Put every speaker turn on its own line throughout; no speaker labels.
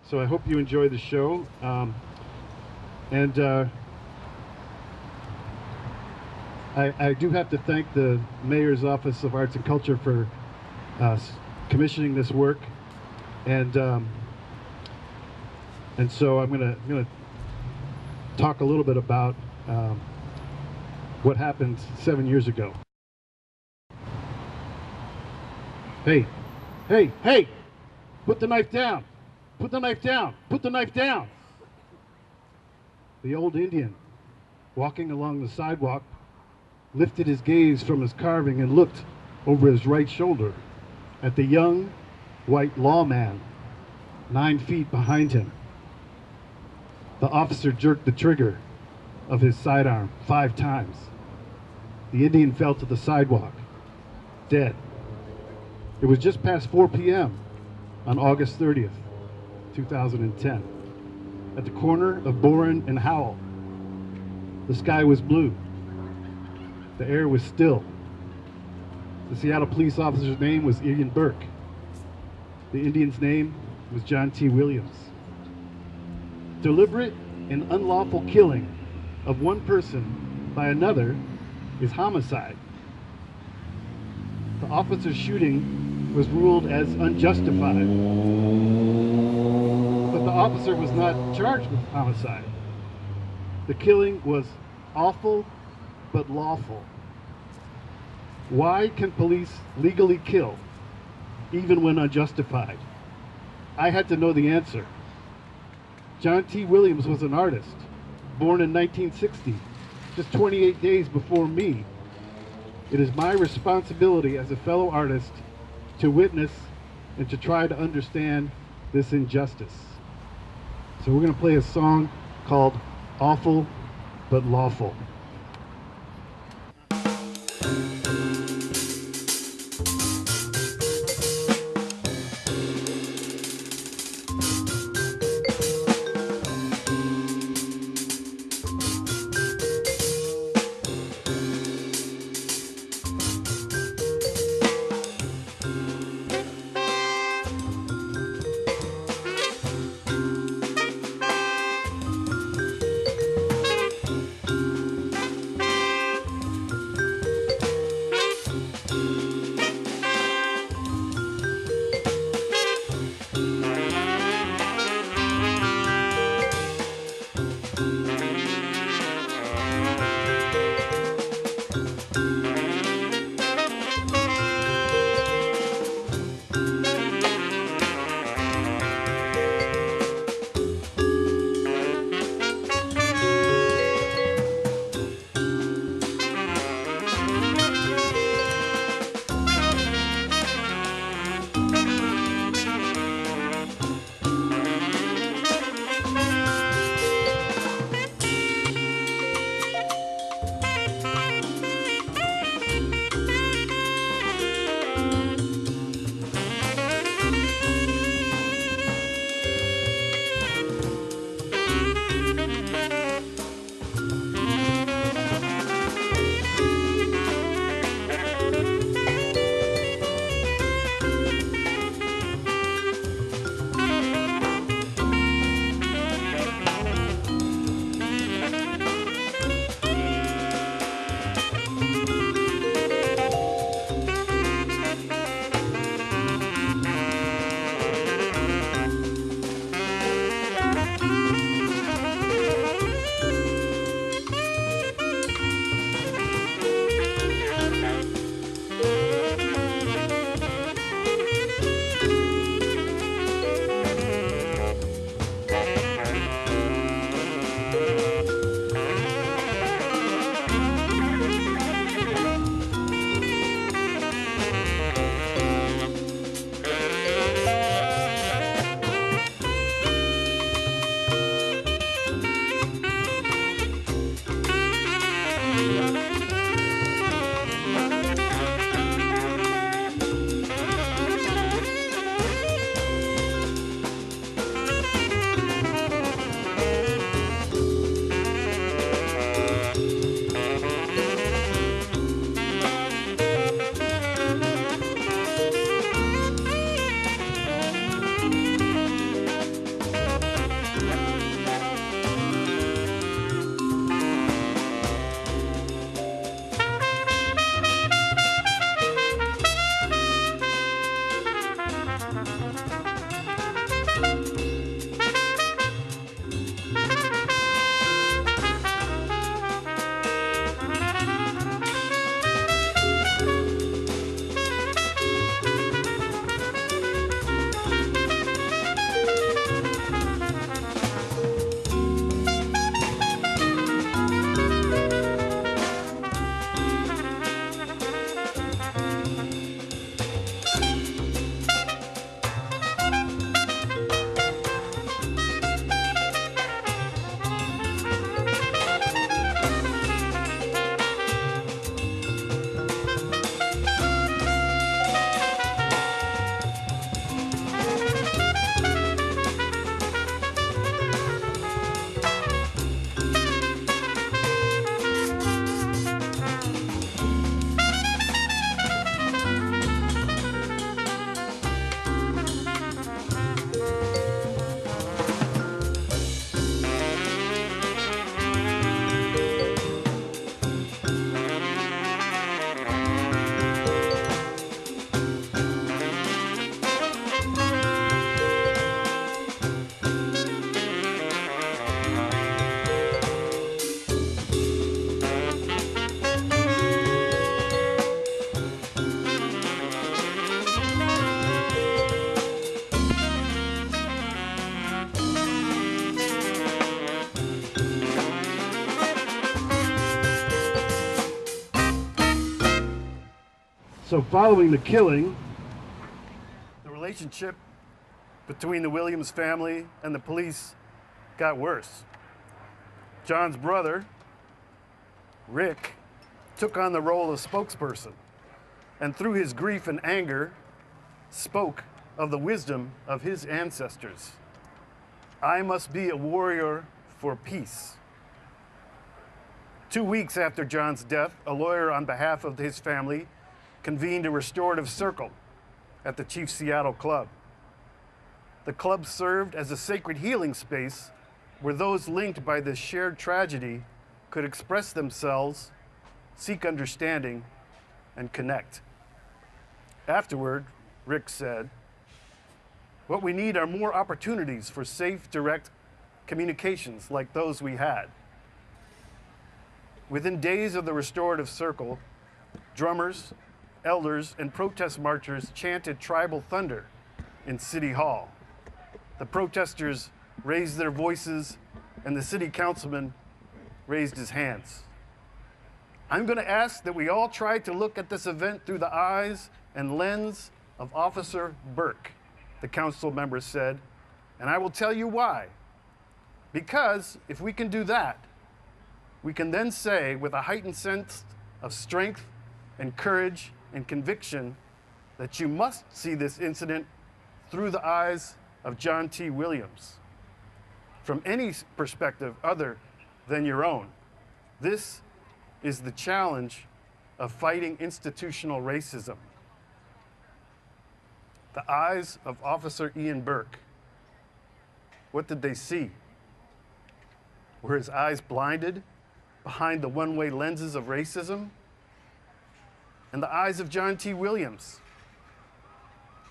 So I hope you enjoy the show. And I do have to thank the Mayor's Office of Arts and Culture for commissioning this work. And so I'm gonna talk a little bit about what happened 7 years ago. Hey, hey, hey! Put the knife down! Put the knife down! Put the knife down! The old Indian, walking along the sidewalk, lifted his gaze from his carving and looked over his right shoulder at the young, white lawman 9 feet behind him. The officer jerked the trigger of his sidearm 5 times. The Indian fell to the sidewalk, dead. It was just past 4 p.m. on August 30th, 2010, at the corner of Boren and Howell. The sky was blue. The air was still. The Seattle police officer's name was Ian Burke. The Indian's name was John T. Williams. Deliberate and unlawful killing of one person by another is homicide. The officer's shooting was ruled as unjustified, but the officer was not charged with homicide. The killing was awful but lawful. Why can police legally kill even when unjustified? I had to know the answer. John T. Williams was an artist, born in 1960, just 28 days before me. It is my responsibility as a fellow artist to witness and to try to understand this injustice. So we're going to play a song called Awful but Lawful. So following the killing, the relationship between the Williams family and the police got worse. John's brother, Rick, took on the role of spokesperson, and through his grief and anger, spoke of the wisdom of his ancestors. I must be a warrior for peace. 2 weeks after John's death, a lawyer on behalf of his family convened a restorative circle at the Chief Seattle Club. The club served as a sacred healing space where those linked by this shared tragedy could express themselves, seek understanding, and connect. Afterward, Rick said, "What we need are more opportunities for safe, direct communications like those we had." Within days of the restorative circle, drummers, elders, and protest marchers chanted tribal thunder in City Hall. The protesters raised their voices, and the city councilman raised his hands. I'm going to ask that we all try to look at this event through the eyes and lens of Officer Burke, the council member said, and I will tell you why. Because if we can do that, we can then say with a heightened sense of strength and courage and conviction that you must see this incident through the eyes of John T. Williams, from any perspective other than your own. This is the challenge of fighting institutional racism. The eyes of Officer Ian Burke. What did they see? Were his eyes blinded behind the one-way lenses of racism? And the eyes of John T. Williams.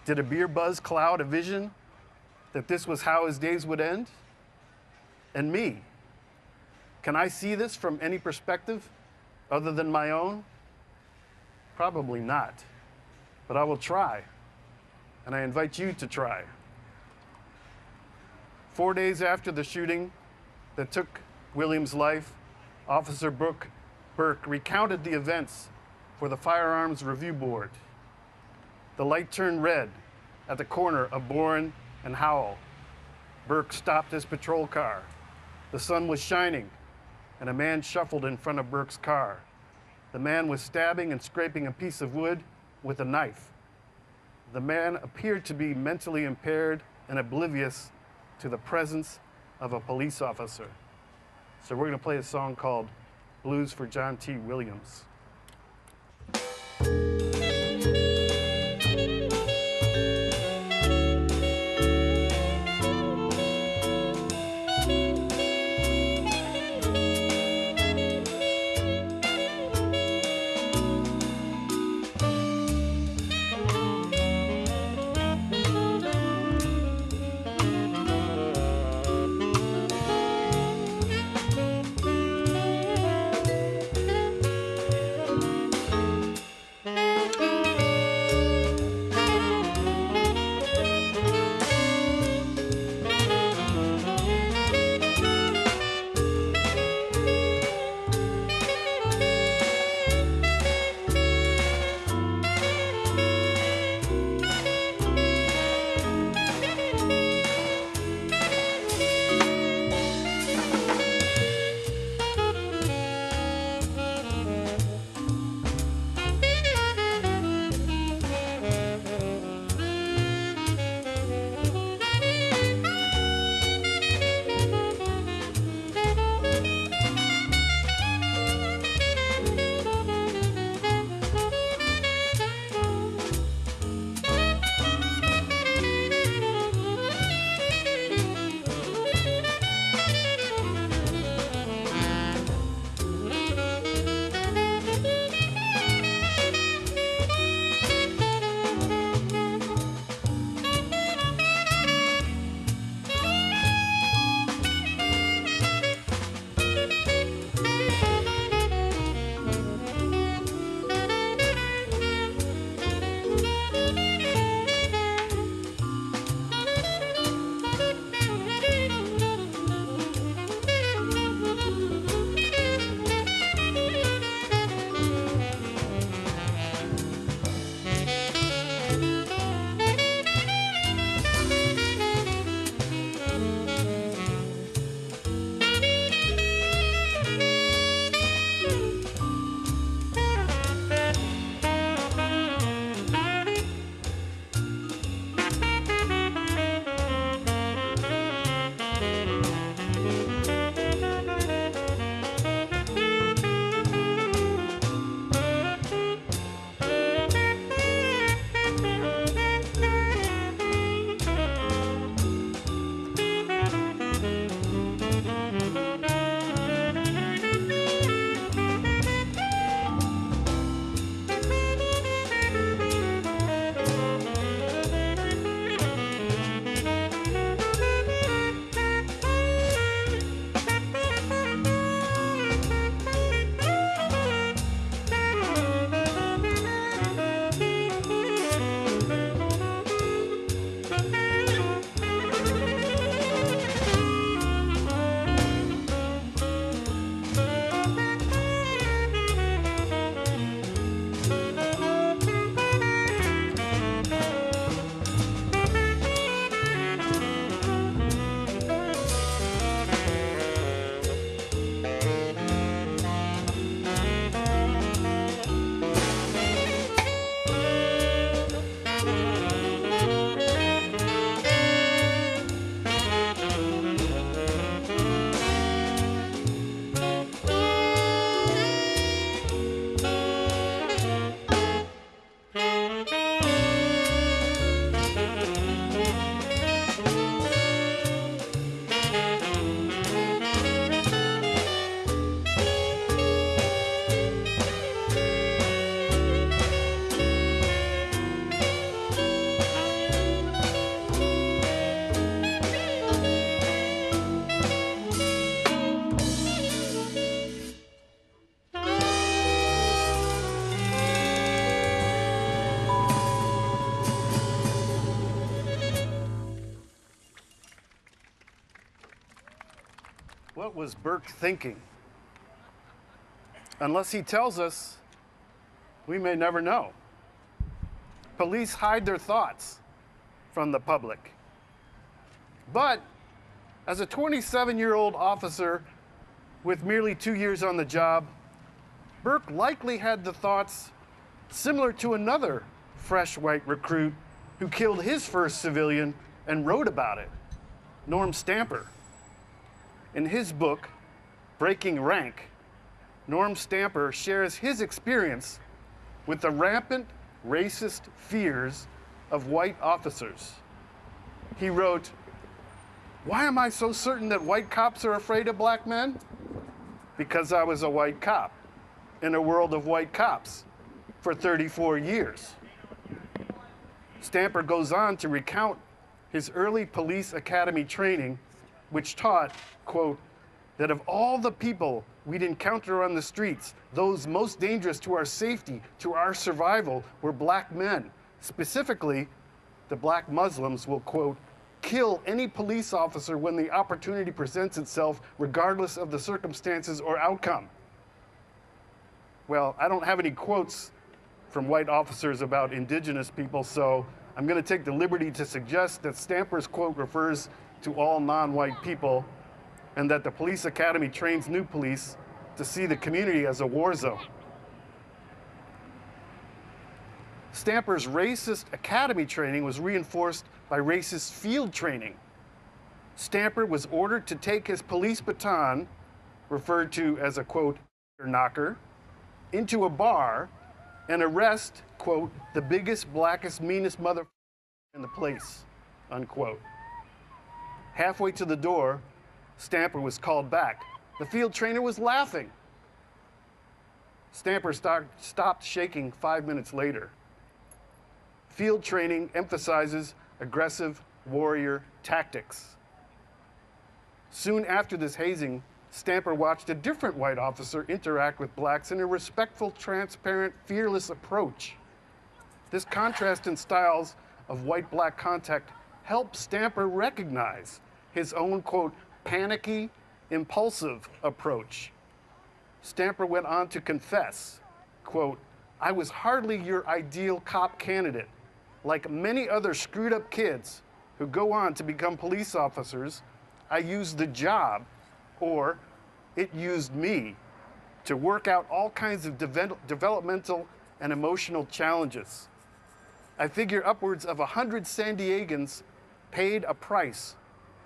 Did a beer buzz cloud a vision that this was how his days would end? And me, can I see this from any perspective other than my own? Probably not, but I will try, and I invite you to try. 4 days after the shooting that took Williams' life, Officer Burke recounted the events for the Firearms Review Board. The light turned red at the corner of Boren and Howell. Burke stopped his patrol car. The sun was shining, and a man shuffled in front of Burke's car. The man was stabbing and scraping a piece of wood with a knife. The man appeared to be mentally impaired and oblivious to the presence of a police officer. So we're going to play a song called Blues for John T. Williams. What was Burke thinking? Unless he tells us, we may never know. Police hide their thoughts from the public. But as a 27-year-old officer with merely 2 years on the job, Burke likely had the thoughts similar to another fresh white recruit who killed his first civilian and wrote about it, Norm Stamper. In his book, Breaking Rank, Norm Stamper shares his experience with the rampant racist fears of white officers. He wrote, "Why am I so certain that white cops are afraid of black men? Because I was a white cop in a world of white cops for 34 years. Stamper goes on to recount his early police academy training, which taught, quote, that of all the people we'd encounter on the streets, those most dangerous to our safety, to our survival, were black men. Specifically, the black Muslims will, quote, kill any police officer when the opportunity presents itself, regardless of the circumstances or outcome." Well, I don't have any quotes from white officers about indigenous people, so I'm going to take the liberty to suggest that Stamper's quote refers to all non-white people, and that the police academy trains new police to see the community as a war zone. Stamper's racist academy training was reinforced by racist field training. Stamper was ordered to take his police baton, referred to as a, quote, knocker, into a bar and arrest, quote, the biggest, blackest, meanest mother in the place, unquote. Halfway to the door, Stamper was called back. The field trainer was laughing. Stamper stopped shaking 5 minutes later. Field training emphasizes aggressive warrior tactics. Soon after this hazing, Stamper watched a different white officer interact with blacks in a respectful, transparent, fearless approach. This contrast in styles of white-black contact helped Stamper recognize his own, quote, panicky, impulsive approach. Stamper went on to confess, quote, "I was hardly your ideal cop candidate. Like many other screwed up kids who go on to become police officers, I used the job, or it used me, to work out all kinds of developmental and emotional challenges. I figure upwards of 100 San Diegans paid a price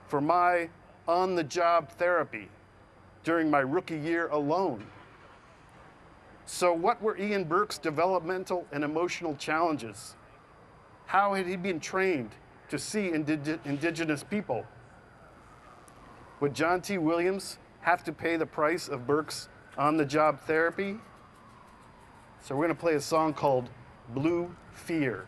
for my on-the-job therapy during my rookie year alone." So what were Ian Burke's developmental and emotional challenges? How had he been trained to see indigenous people? Would John T. Williams have to pay the price of Burke's on-the-job therapy? So we're going to play a song called Blue Fear.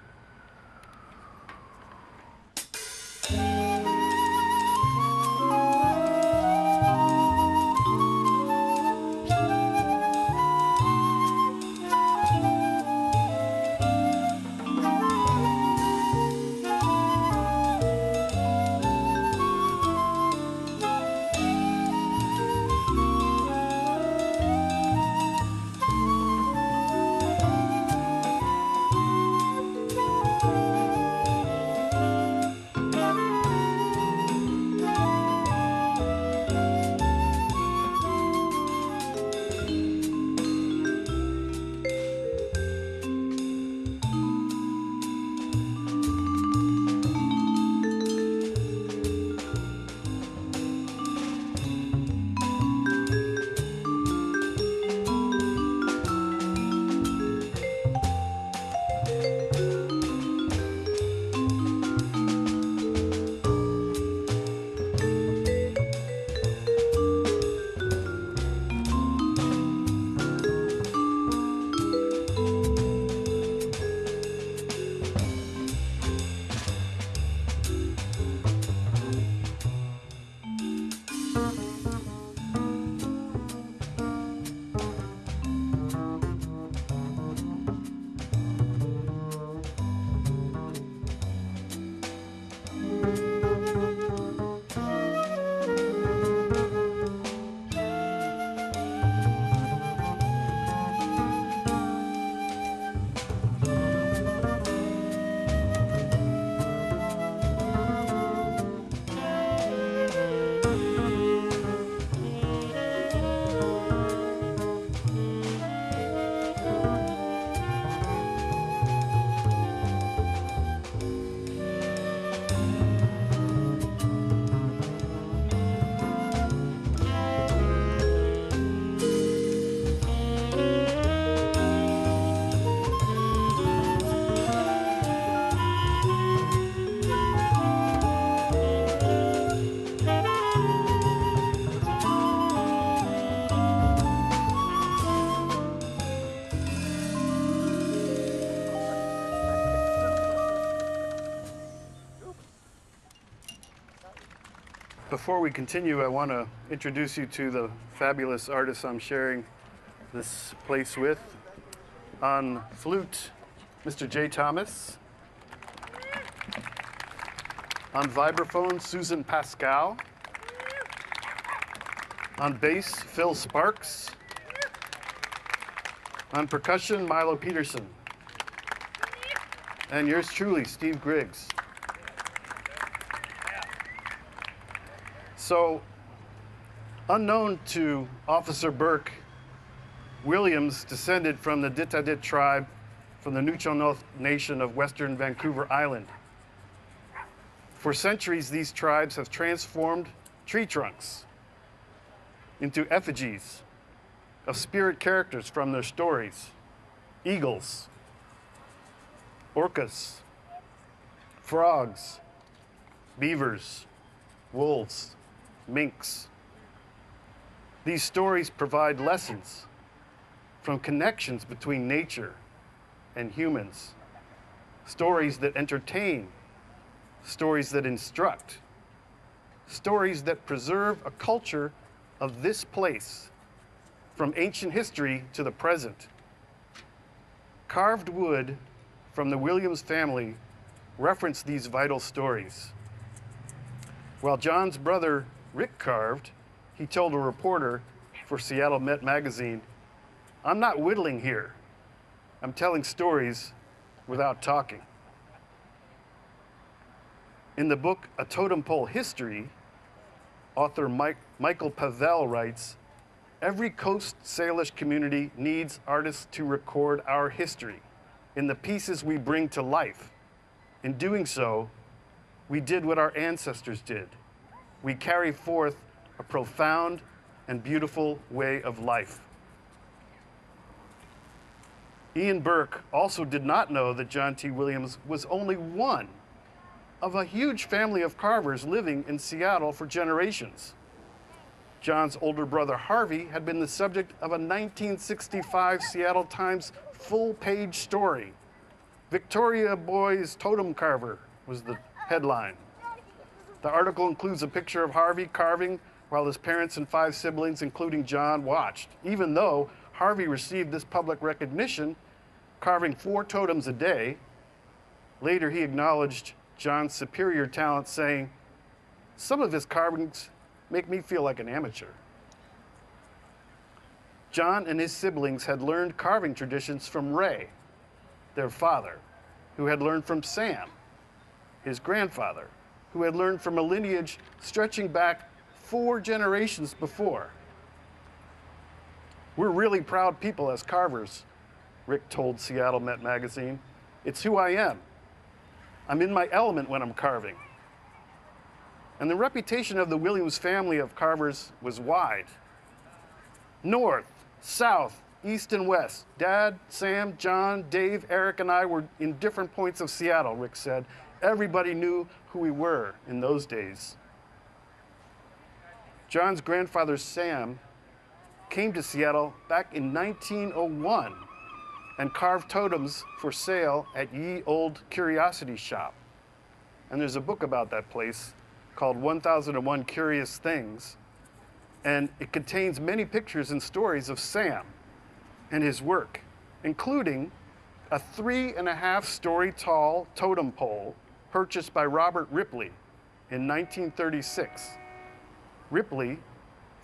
Before we continue, I want to introduce you to the fabulous artists I'm sharing this place with. On flute, Mr. Jay Thomas. On vibraphone, Susan Pascal. On bass, Phil Sparks. On percussion, Milo Peterson. And yours truly, Steve Griggs. So, unknown to Officer Burke, Williams descended from the Ditadit tribe from the Nuchonoth Nation of Western Vancouver Island. For centuries, these tribes have transformed tree trunks into effigies of spirit characters from their stories: eagles, orcas, frogs, beavers, wolves, minks. These stories provide lessons from connections between nature and humans, stories that entertain, stories that instruct, stories that preserve a culture of this place from ancient history to the present. Carved wood from the Williams family reference these vital stories. While John's brother Rick carved, he told a reporter for Seattle Met magazine, "I'm not whittling here. I'm telling stories without talking." In the book A Totem Pole History, author Michael Pavel writes, "Every Coast Salish community needs artists to record our history in the pieces we bring to life. In doing so, we did what our ancestors did. We carry forth a profound and beautiful way of life." Ian Burke also did not know that John T. Williams was only one of a huge family of carvers living in Seattle for generations. John's older brother Harvey had been the subject of a 1965 Seattle Times full-page story. "Victoria Boy's Totem Carver" was the headline. The article includes a picture of Harvey carving while his parents and 5 siblings, including John, watched. Even though Harvey received this public recognition, carving 4 totems a day, later he acknowledged John's superior talent, saying, "Some of his carvings make me feel like an amateur." John and his siblings had learned carving traditions from Ray, their father, who had learned from Sam, his grandfather, who had learned from a lineage stretching back 4 generations before. "We're really proud people as carvers," Rick told Seattle Met magazine. "It's who I am. I'm in my element when I'm carving." And the reputation of the Williams family of carvers was wide. North, south, east, and west. Dad, Sam, John, Dave, Eric, and I were in different points of Seattle, Rick said. Everybody knew who we were in those days. John's grandfather, Sam, came to Seattle back in 1901 and carved totems for sale at Ye Old Curiosity Shop. And there's a book about that place called 1001 Curious Things, and it contains many pictures and stories of Sam and his work, including a 3.5-story tall totem pole purchased by Robert Ripley in 1936. Ripley,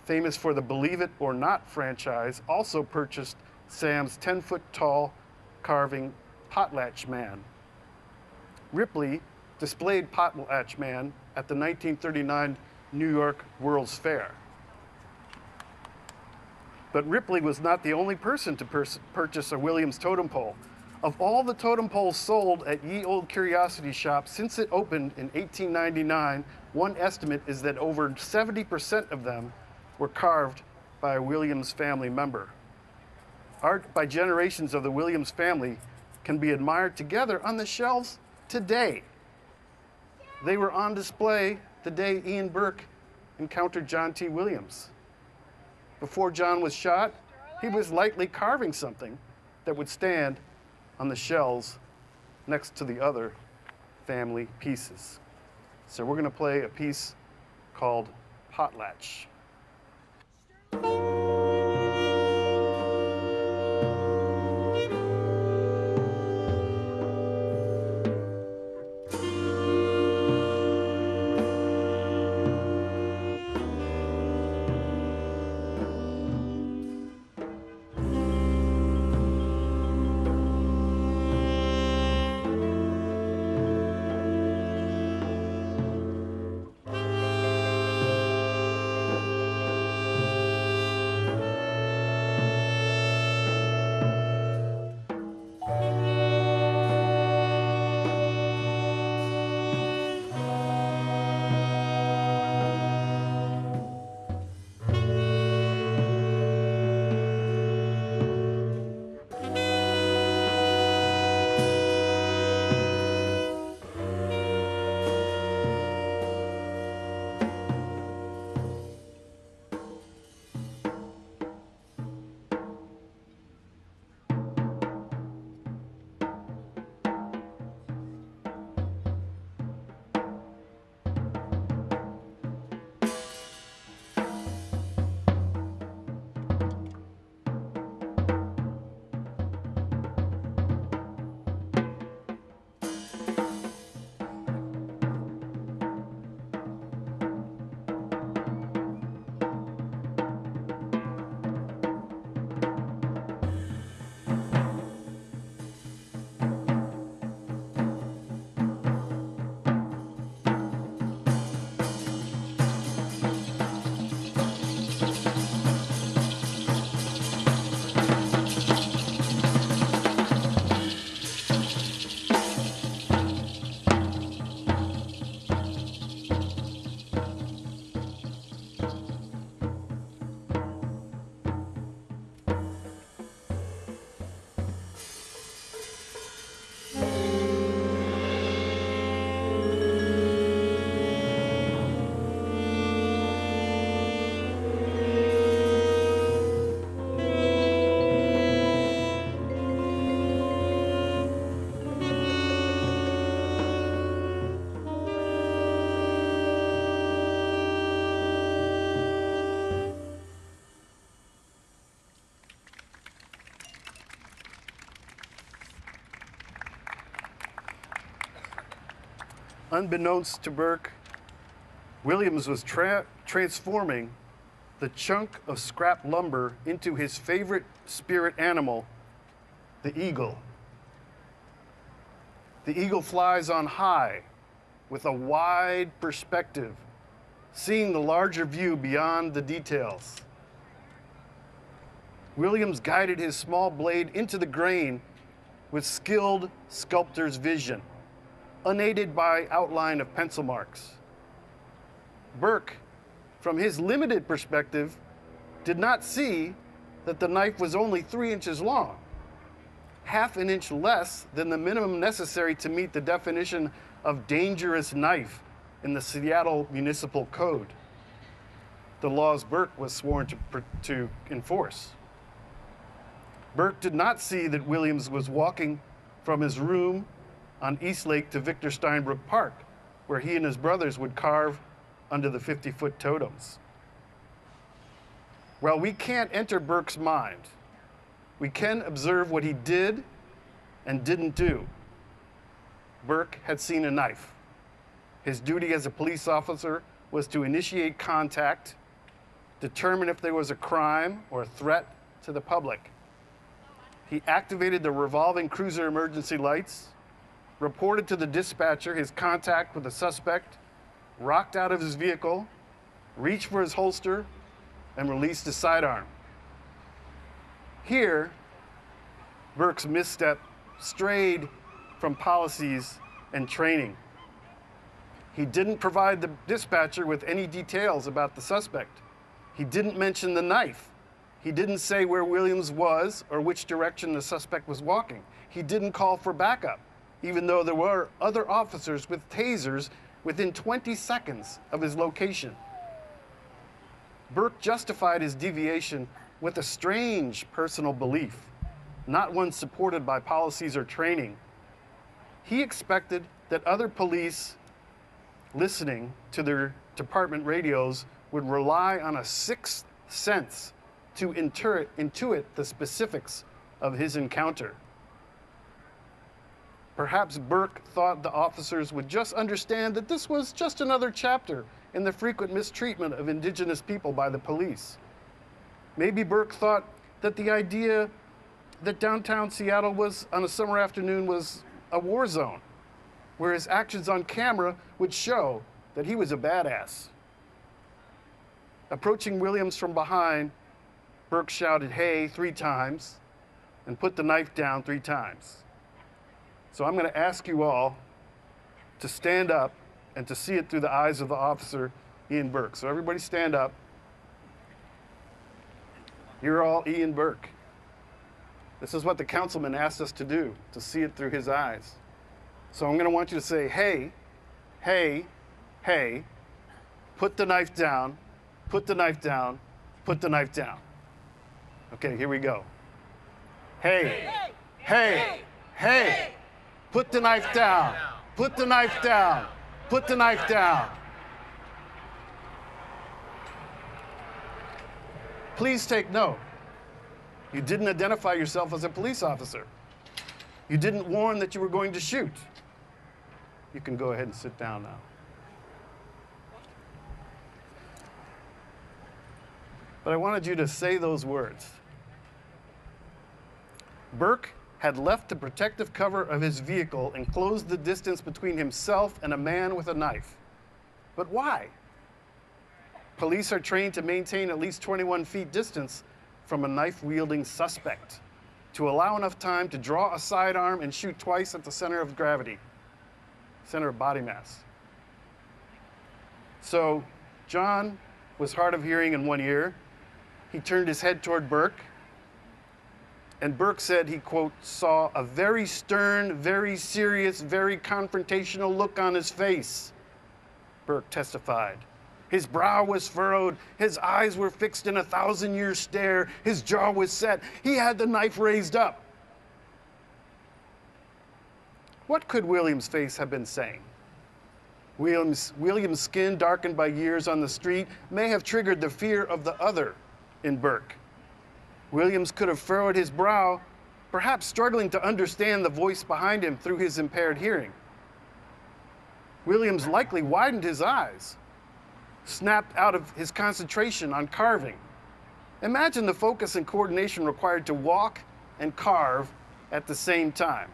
famous for the Believe It or Not franchise, also purchased Sam's 10-foot-tall carving Potlatch Man. Ripley displayed Potlatch Man at the 1939 New York World's Fair. But Ripley was not the only person to purchase a Williams totem pole. Of all the totem poles sold at Ye Old Curiosity Shop since it opened in 1899, one estimate is that over 70% of them were carved by a Williams family member. Art by generations of the Williams family can be admired together on the shelves today. They were on display the day Ian Burke encountered John T. Williams. Before John was shot, he was lightly carving something that would stand on the shelves next to the other family pieces. So we're going to play a piece called potlatch. Unbeknownst to Burke, Williams was transforming the chunk of scrap lumber into his favorite spirit animal, the eagle. The eagle flies on high with a wide perspective, seeing the larger view beyond the details. Williams guided his small blade into the grain with skilled sculptor's vision, unaided by outline of pencil marks. Burke, from his limited perspective, did not see that the knife was only 3 inches long, half an inch less than the minimum necessary to meet the definition of dangerous knife in the Seattle Municipal Code, the laws Burke was sworn to enforce. Burke did not see that Williams was walking from his room on East Lake to Victor Steinbrook Park, where he and his brothers would carve under the 50-foot totems. While we can't enter Burke's mind, we can observe what he did and didn't do. Burke had seen a knife. His duty as a police officer was to initiate contact, determine if there was a crime or a threat to the public. He activated the revolving cruiser emergency lights, reported to the dispatcher his contact with the suspect, rocked out of his vehicle, reached for his holster, and released his sidearm. Here, Burke's misstep strayed from policies and training. He didn't provide the dispatcher with any details about the suspect. He didn't mention the knife. He didn't say where Williams was or which direction the suspect was walking. He didn't call for backup, even though there were other officers with tasers within 20 seconds of his location. Burke justified his deviation with a strange personal belief, not one supported by policies or training. He expected that other police listening to their department radios would rely on a sixth sense to intuit the specifics of his encounter. Perhaps Burke thought the officers would just understand that this was just another chapter in the frequent mistreatment of indigenous people by the police. Maybe Burke thought that the idea that downtown Seattle was, on a summer afternoon, was a war zone, where his actions on camera would show that he was a badass. Approaching Williams from behind, Burke shouted, "Hey," 3 times, and put the knife down 3 times. So I'm going to ask you all to stand up and to see it through the eyes of the officer, Ian Burke. So everybody stand up. You're all Ian Burke. This is what the councilman asked us to do, to see it through his eyes. So I'm going to want you to say, "Hey, hey, hey, put the knife down, put the knife down, put the knife down." Okay, here we go. Hey, hey, hey, put the knife down, put the knife down, put the knife down. Please take note. You didn't identify yourself as a police officer. You didn't warn that you were going to shoot. You can go ahead and sit down now. But I wanted you to say those words. Burke had left the protective cover of his vehicle and closed the distance between himself and a man with a knife. But why? Police are trained to maintain at least 21 feet distance from a knife-wielding suspect to allow enough time to draw a sidearm and shoot twice at the center of gravity, center of body mass. So John was hard of hearing in one ear. He turned his head toward Burke, and Burke said he, quote, saw a very stern, very serious, very confrontational look on his face. Burke testified. His brow was furrowed, his eyes were fixed in a 1,000-year stare, his jaw was set, he had the knife raised up. What could William's face have been saying? William's skin, darkened by years on the street, may have triggered the fear of the other in Burke. Williams could have furrowed his brow, perhaps struggling to understand the voice behind him through his impaired hearing. Williams likely widened his eyes, snapped out of his concentration on carving. Imagine the focus and coordination required to walk and carve at the same time.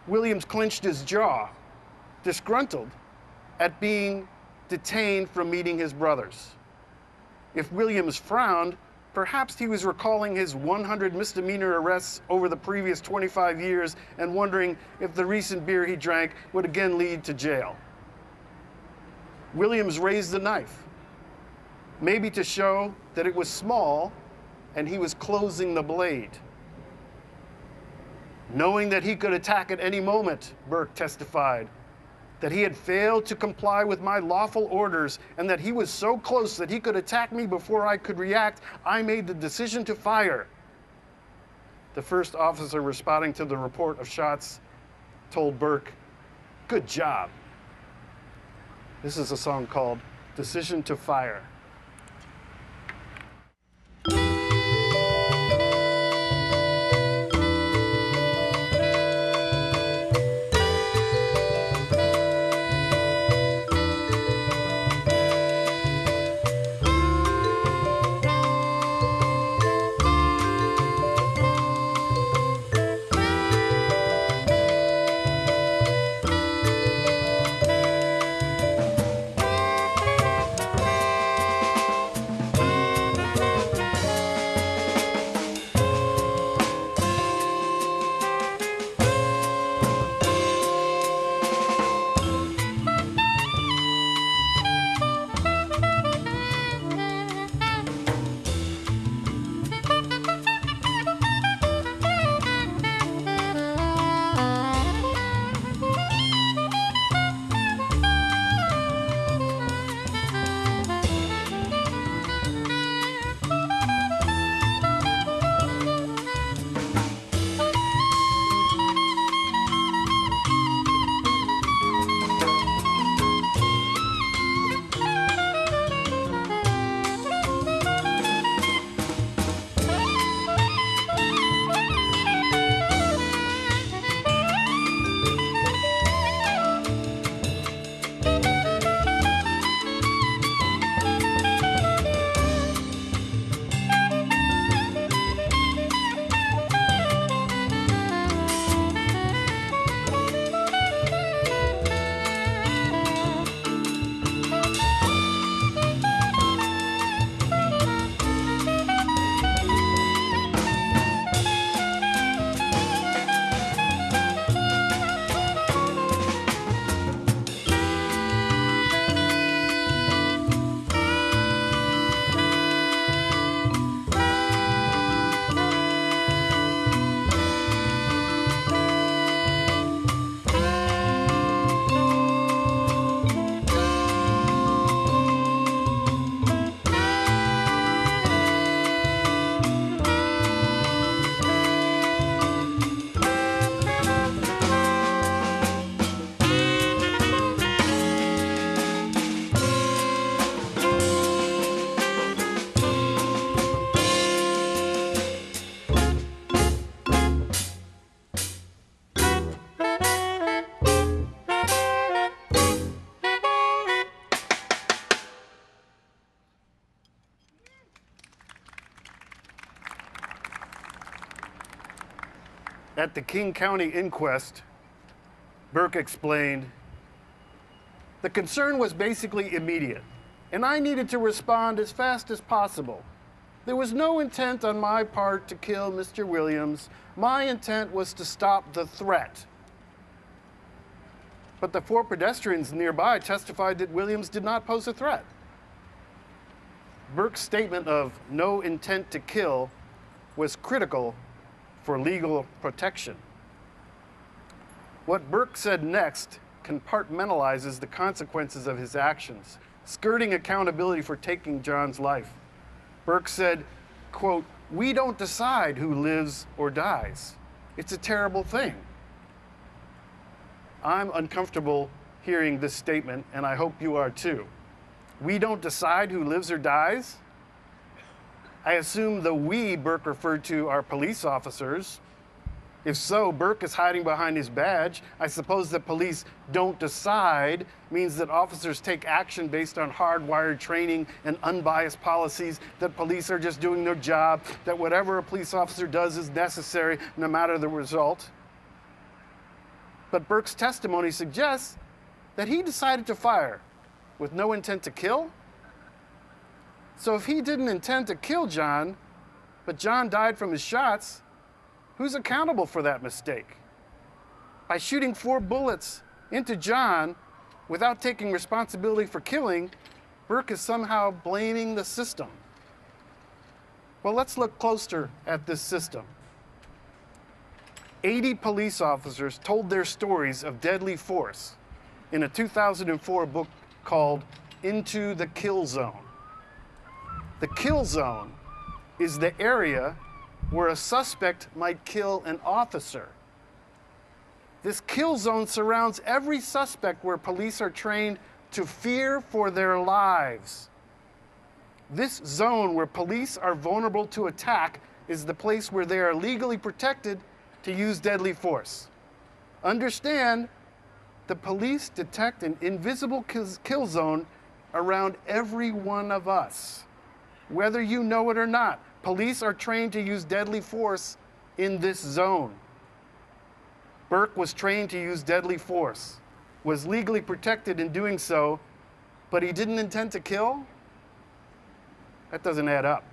Williams clenched his jaw, disgruntled at being detained from meeting his brothers. If Williams frowned, perhaps he was recalling his 100 misdemeanor arrests over the previous 25 years and wondering if the recent beer he drank would again lead to jail. Williams raised the knife, maybe to show that it was small and he was closing the blade. Knowing that he could attack at any moment, Burke testified, that he had failed to comply with my lawful orders and that he was so close that he could attack me before I could react, I made the decision to fire. The first officer responding to the report of shots told Burke, "Good job." This is a song called "Decision to Fire." At the King County inquest, Burke explained, "The concern was basically immediate, and I needed to respond as fast as possible. There was no intent on my part to kill Mr. Williams. My intent was to stop the threat." But the 4 pedestrians nearby testified that Williams did not pose a threat. Burke's statement of no intent to kill was critical for legal protection. What Burke said next compartmentalizes the consequences of his actions, skirting accountability for taking John's life. Burke said, quote, "We don't decide who lives or dies. It's a terrible thing." I'm uncomfortable hearing this statement, and I hope you are too. We don't decide who lives or dies? I assume the we Burke referred to are police officers. If so, Burke is hiding behind his badge. I suppose that police don't decide means that officers take action based on hardwired training and unbiased policies, that police are just doing their job, that whatever a police officer does is necessary no matter the result. But Burke's testimony suggests that he decided to fire with no intent to kill. So if he didn't intend to kill John, but John died from his shots, who's accountable for that mistake? By shooting 4 bullets into John without taking responsibility for killing, Burke is somehow blaming the system. Well, let's look closer at this system. 80 police officers told their stories of deadly force in a 2004 book called Into the Kill Zone. The kill zone is the area where a suspect might kill an officer. This kill zone surrounds every suspect where police are trained to fear for their lives. This zone where police are vulnerable to attack is the place where they are legally protected to use deadly force. Understand, the police detect an invisible kill zone around every one of us. Whether you know it or not, police are trained to use deadly force in this zone. Burke was trained to use deadly force, was legally protected in doing so, but he didn't intend to kill? That doesn't add up.